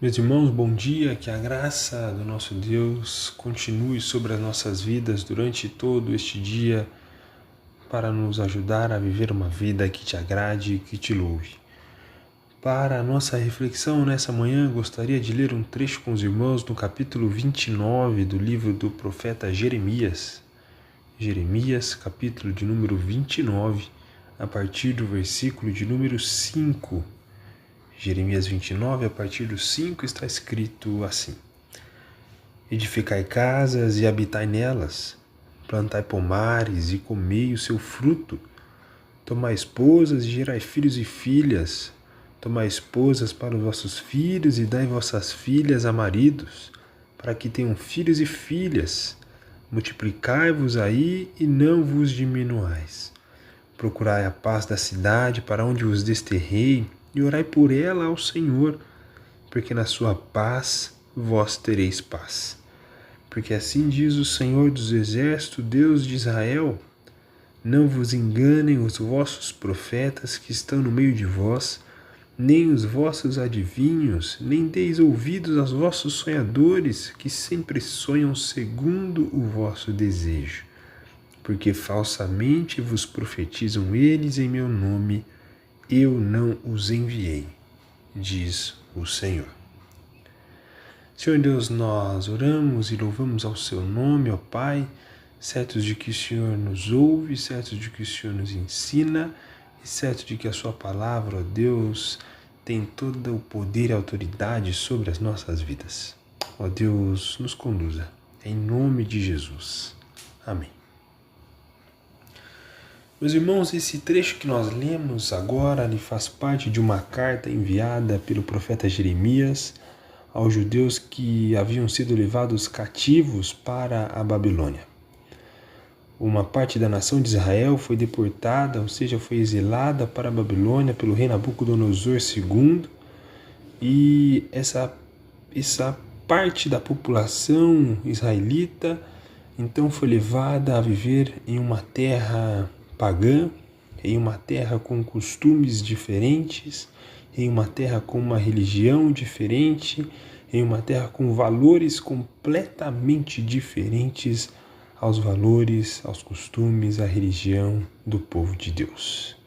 Meus irmãos, bom dia, que a graça do nosso Deus continue sobre as nossas vidas durante todo este dia para nos ajudar a viver uma vida que te agrade e que te louve. Para a nossa reflexão nessa manhã, gostaria de ler um trecho com os irmãos no capítulo 29 do livro do profeta Jeremias. Jeremias, capítulo de número 29, a partir do versículo de número 5. Jeremias 29, a partir do 5, está escrito assim: Edificai casas e habitai nelas, plantai pomares e comei o seu fruto, tomai esposas e gerai filhos e filhas, tomai esposas para os vossos filhos e dai vossas filhas a maridos, para que tenham filhos e filhas. Multiplicai-vos aí e não vos diminuais. Procurai a paz da cidade para onde vos desterrei, e orai por ela ao Senhor, porque na sua paz vós tereis paz. Porque assim diz o Senhor dos Exércitos, Deus de Israel: não vos enganem os vossos profetas que estão no meio de vós, nem os vossos adivinhos, nem deis ouvidos aos vossos sonhadores, que sempre sonham segundo o vosso desejo. Porque falsamente vos profetizam eles em meu nome, eu não os enviei, diz o Senhor. Senhor Deus, nós oramos e louvamos ao seu nome, ó Pai, certos de que o Senhor nos ouve, certos de que o Senhor nos ensina e certos de que a sua palavra, ó Deus, tem todo o poder e autoridade sobre as nossas vidas. Ó Deus, nos conduza, em nome de Jesus. Amém. Meus irmãos, esse trecho que nós lemos agora ele faz parte de uma carta enviada pelo profeta Jeremias aos judeus que haviam sido levados cativos para a Babilônia. Uma parte da nação de Israel foi deportada, ou seja, foi exilada para a Babilônia pelo rei Nabucodonosor II, e essa parte da população israelita então foi levada a viver em uma terra pagã, em uma terra com costumes diferentes, em uma terra com uma religião diferente, em uma terra com valores completamente diferentes aos valores, aos costumes, à religião do povo de Deus.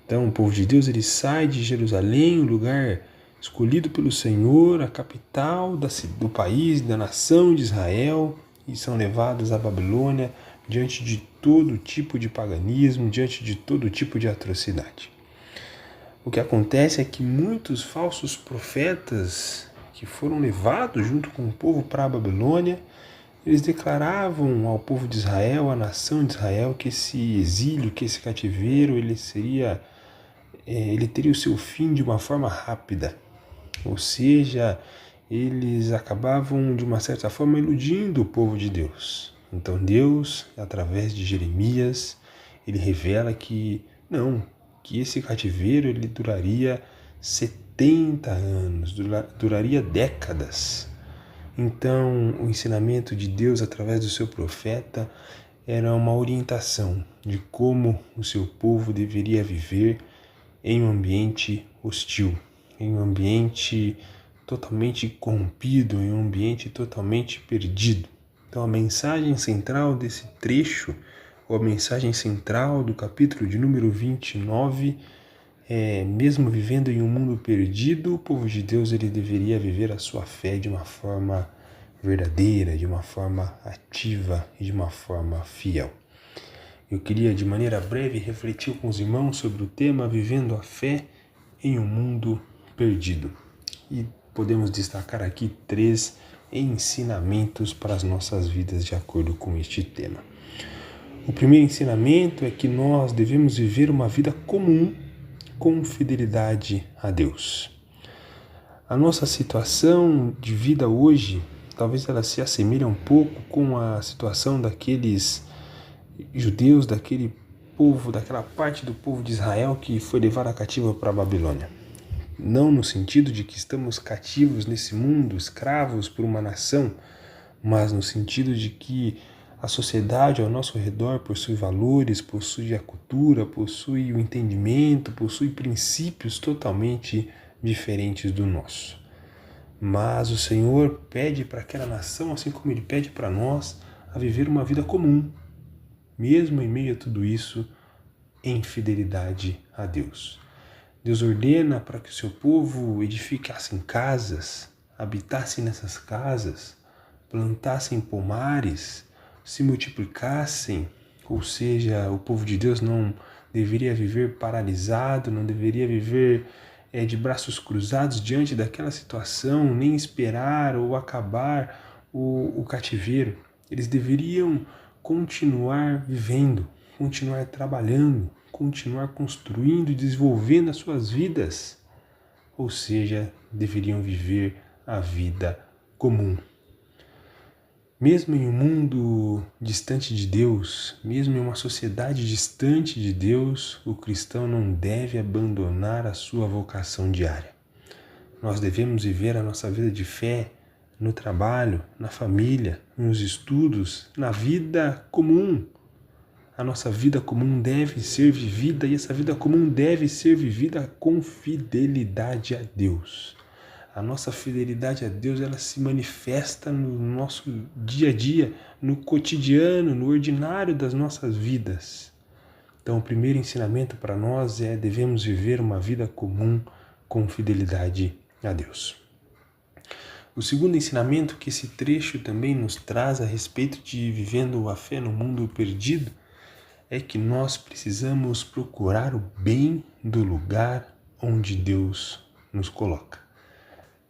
Então, o povo de Deus ele sai de Jerusalém, o lugar escolhido pelo Senhor, a capital do país, da nação de Israel, e são levados à Babilônia diante de todo tipo de paganismo, diante de todo tipo de atrocidade. O que acontece é que muitos falsos profetas que foram levados junto com o povo para a Babilônia, eles declaravam ao povo de Israel, à nação de Israel, que esse exílio, que esse cativeiro, ele teria o seu fim de uma forma rápida. Ou seja, eles acabavam de uma certa forma iludindo o povo de Deus. Então Deus, através de Jeremias, ele revela que esse cativeiro ele duraria 70 anos, duraria décadas. Então o ensinamento de Deus através do seu profeta era uma orientação de como o seu povo deveria viver em um ambiente hostil, em um ambiente totalmente corrompido, em um ambiente totalmente perdido. Então a mensagem central desse trecho, ou a mensagem central do capítulo de número 29, mesmo vivendo em um mundo perdido, o povo de Deus ele deveria viver a sua fé de uma forma verdadeira, de uma forma ativa e de uma forma fiel. Eu queria de maneira breve refletir com os irmãos sobre o tema Vivendo a Fé em um Mundo Perdido. E podemos destacar aqui 3 ensinamentos para as nossas vidas de acordo com este tema. O primeiro ensinamento é que nós devemos viver uma vida comum com fidelidade a Deus. A nossa situação de vida hoje, talvez ela se assemelhe um pouco com a situação daqueles judeus, daquele povo, daquela parte do povo de Israel que foi levada cativa para a Babilônia. Não no sentido de que estamos cativos nesse mundo, escravos por uma nação, mas no sentido de que a sociedade ao nosso redor possui valores, possui a cultura, possui o entendimento, possui princípios totalmente diferentes do nosso. Mas o Senhor pede para aquela nação, assim como Ele pede para nós, a viver uma vida comum, mesmo em meio a tudo isso, em fidelidade a Deus. Deus ordena para que o seu povo edificassem casas, habitassem nessas casas, plantassem pomares, se multiplicassem, ou seja, o povo de Deus não deveria viver paralisado, não deveria viver de braços cruzados diante daquela situação, nem esperar ou acabar o cativeiro. Eles deveriam continuar vivendo, continuar trabalhando, continuar construindo e desenvolvendo as suas vidas. Ou seja, deveriam viver a vida comum. Mesmo em um mundo distante de Deus, mesmo em uma sociedade distante de Deus, o cristão não deve abandonar a sua vocação diária. Nós devemos viver a nossa vida de fé no trabalho, na família, nos estudos, na vida comum. A nossa vida comum deve ser vivida e essa vida comum deve ser vivida com fidelidade a Deus. A nossa fidelidade a Deus, ela se manifesta no nosso dia a dia, no cotidiano, no ordinário das nossas vidas. Então, o primeiro ensinamento para nós é: devemos viver uma vida comum com fidelidade a Deus. O segundo ensinamento que esse trecho também nos traz a respeito de vivendo a fé no mundo perdido é que nós precisamos procurar o bem do lugar onde Deus nos coloca.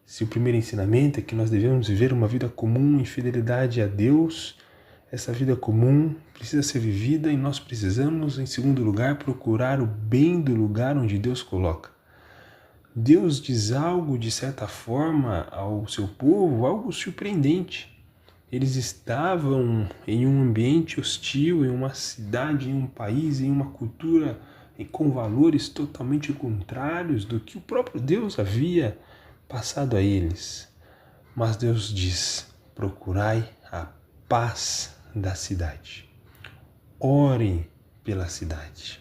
Se o primeiro ensinamento é que nós devemos viver uma vida comum em fidelidade a Deus, essa vida comum precisa ser vivida e nós precisamos, em segundo lugar, procurar o bem do lugar onde Deus coloca. Deus diz algo, de certa forma, ao seu povo, algo surpreendente. Eles estavam em um ambiente hostil, em uma cidade, em um país, em uma cultura com valores totalmente contrários do que o próprio Deus havia passado a eles. Mas Deus diz: procurai a paz da cidade. Orem pela cidade.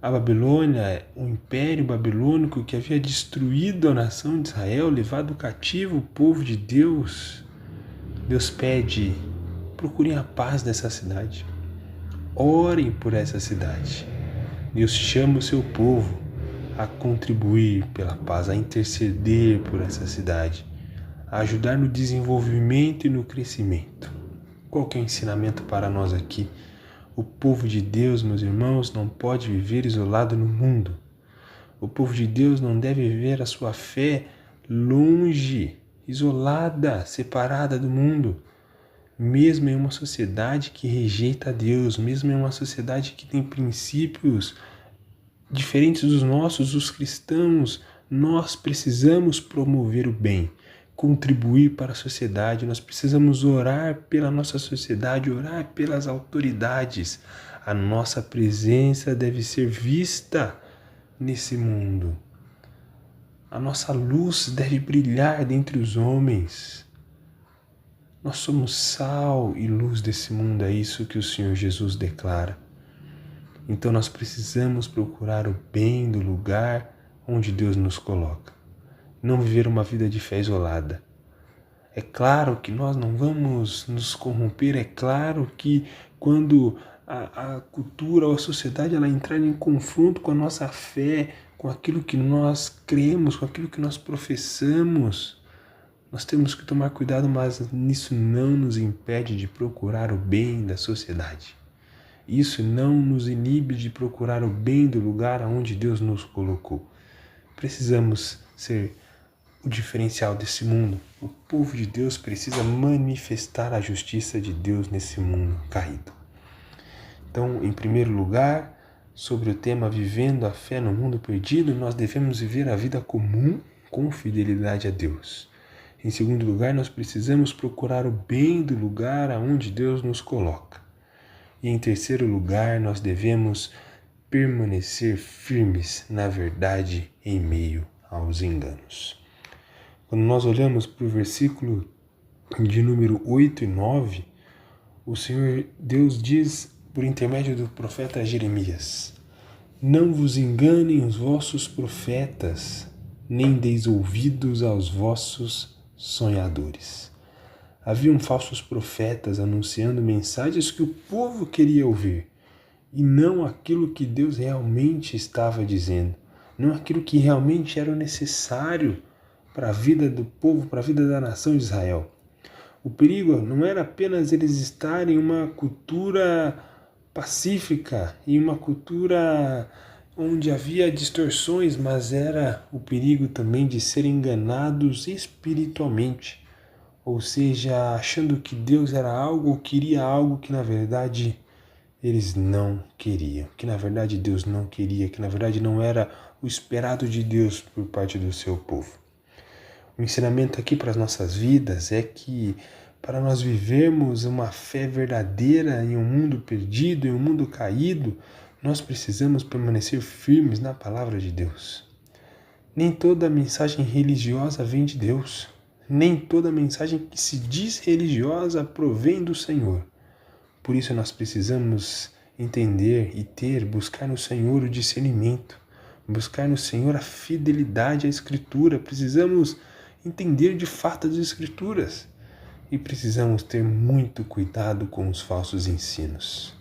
A Babilônia, o império babilônico que havia destruído a nação de Israel, levado cativo o povo de Deus, Deus pede: procurem a paz dessa cidade. Orem por essa cidade. Deus chama o seu povo a contribuir pela paz, a interceder por essa cidade, a ajudar no desenvolvimento e no crescimento. Qual que é o ensinamento para nós aqui? O povo de Deus, meus irmãos, não pode viver isolado no mundo. O povo de Deus não deve viver a sua fé longe, isolada, separada do mundo. Mesmo em uma sociedade que rejeita a Deus, mesmo em uma sociedade que tem princípios diferentes dos nossos, os cristãos, nós precisamos promover o bem, contribuir para a sociedade, nós precisamos orar pela nossa sociedade, orar pelas autoridades. A nossa presença deve ser vista nesse mundo. A nossa luz deve brilhar dentre os homens. Nós somos sal e luz desse mundo, é isso que o Senhor Jesus declara. Então nós precisamos procurar o bem do lugar onde Deus nos coloca. Não viver uma vida de fé isolada. É claro que nós não vamos nos corromper, é claro que quando a cultura ou a sociedade ela entrar em confronto com a nossa fé, com aquilo que nós cremos, com aquilo que nós professamos, nós temos que tomar cuidado, mas nisso não nos impede de procurar o bem da sociedade. Isso não nos inibe de procurar o bem do lugar onde Deus nos colocou. Precisamos ser o diferencial desse mundo. O povo de Deus precisa manifestar a justiça de Deus nesse mundo caído. Então, em primeiro lugar, sobre o tema Vivendo a Fé no Mundo Perdido, nós devemos viver a vida comum com fidelidade a Deus. Em segundo lugar, nós precisamos procurar o bem do lugar aonde Deus nos coloca. E em terceiro lugar, nós devemos permanecer firmes na verdade em meio aos enganos. Quando nós olhamos para o versículo de número 8 e 9, o Senhor Deus diz por intermédio do profeta Jeremias: não vos enganem os vossos profetas, nem deis ouvidos aos vossos sonhadores. Haviam falsos profetas anunciando mensagens que o povo queria ouvir, e não aquilo que Deus realmente estava dizendo, não aquilo que realmente era necessário para a vida do povo, para a vida da nação de Israel. O perigo não era apenas eles estarem em uma cultura pacífica, em uma cultura onde havia distorções, mas era o perigo também de serem enganados espiritualmente, ou seja, achando que Deus era algo ou queria algo que na verdade eles não queriam, que na verdade Deus não queria, que na verdade não era o esperado de Deus por parte do seu povo. O ensinamento aqui para as nossas vidas é que para nós vivermos uma fé verdadeira em um mundo perdido, em um mundo caído, nós precisamos permanecer firmes na palavra de Deus. Nem toda mensagem religiosa vem de Deus. Nem toda mensagem que se diz religiosa provém do Senhor. Por isso nós precisamos entender e buscar no Senhor o discernimento, buscar no Senhor a fidelidade à Escritura. Precisamos entender de fato as Escrituras e precisamos ter muito cuidado com os falsos ensinos.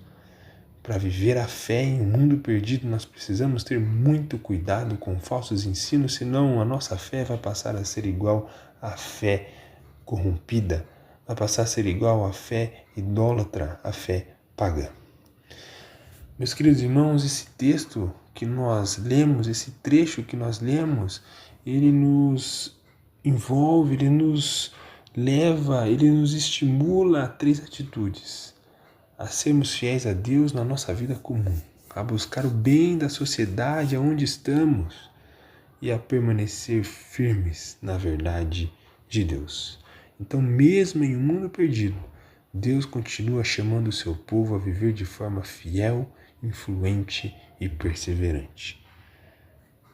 Para viver a fé em um mundo perdido, nós precisamos ter muito cuidado com falsos ensinos, senão a nossa fé vai passar a ser igual à fé corrompida, vai passar a ser igual à fé idólatra, à fé pagã. Meus queridos irmãos, esse texto que nós lemos, esse trecho que nós lemos, ele nos envolve, ele nos leva, ele nos estimula a 3 atitudes: a sermos fiéis a Deus na nossa vida comum, a buscar o bem da sociedade aonde estamos e a permanecer firmes na verdade de Deus. Então, mesmo em um mundo perdido, Deus continua chamando o seu povo a viver de forma fiel, influente e perseverante.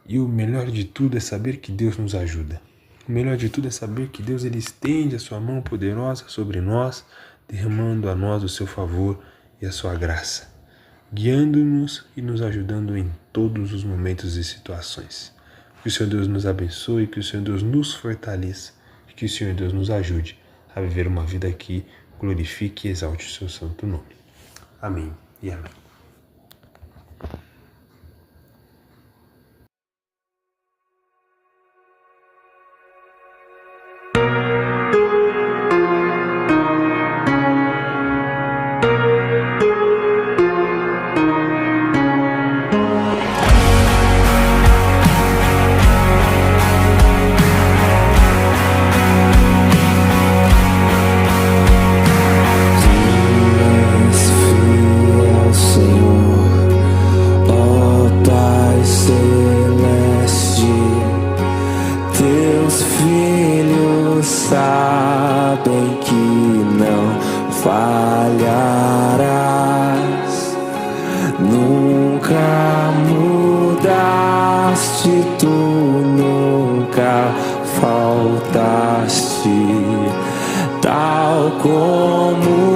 E o melhor de tudo é saber que Deus nos ajuda. O melhor de tudo é saber que Deus ele estende a sua mão poderosa sobre nós, derramando a nós o seu favor e a sua graça, guiando-nos e nos ajudando em todos os momentos e situações. Que o Senhor Deus nos abençoe, que o Senhor Deus nos fortaleça e que o Senhor Deus nos ajude a viver uma vida que glorifique e exalte o seu santo nome. Amém e amém. Sabem que não falharás, nunca mudaste, tu nunca faltaste, tal como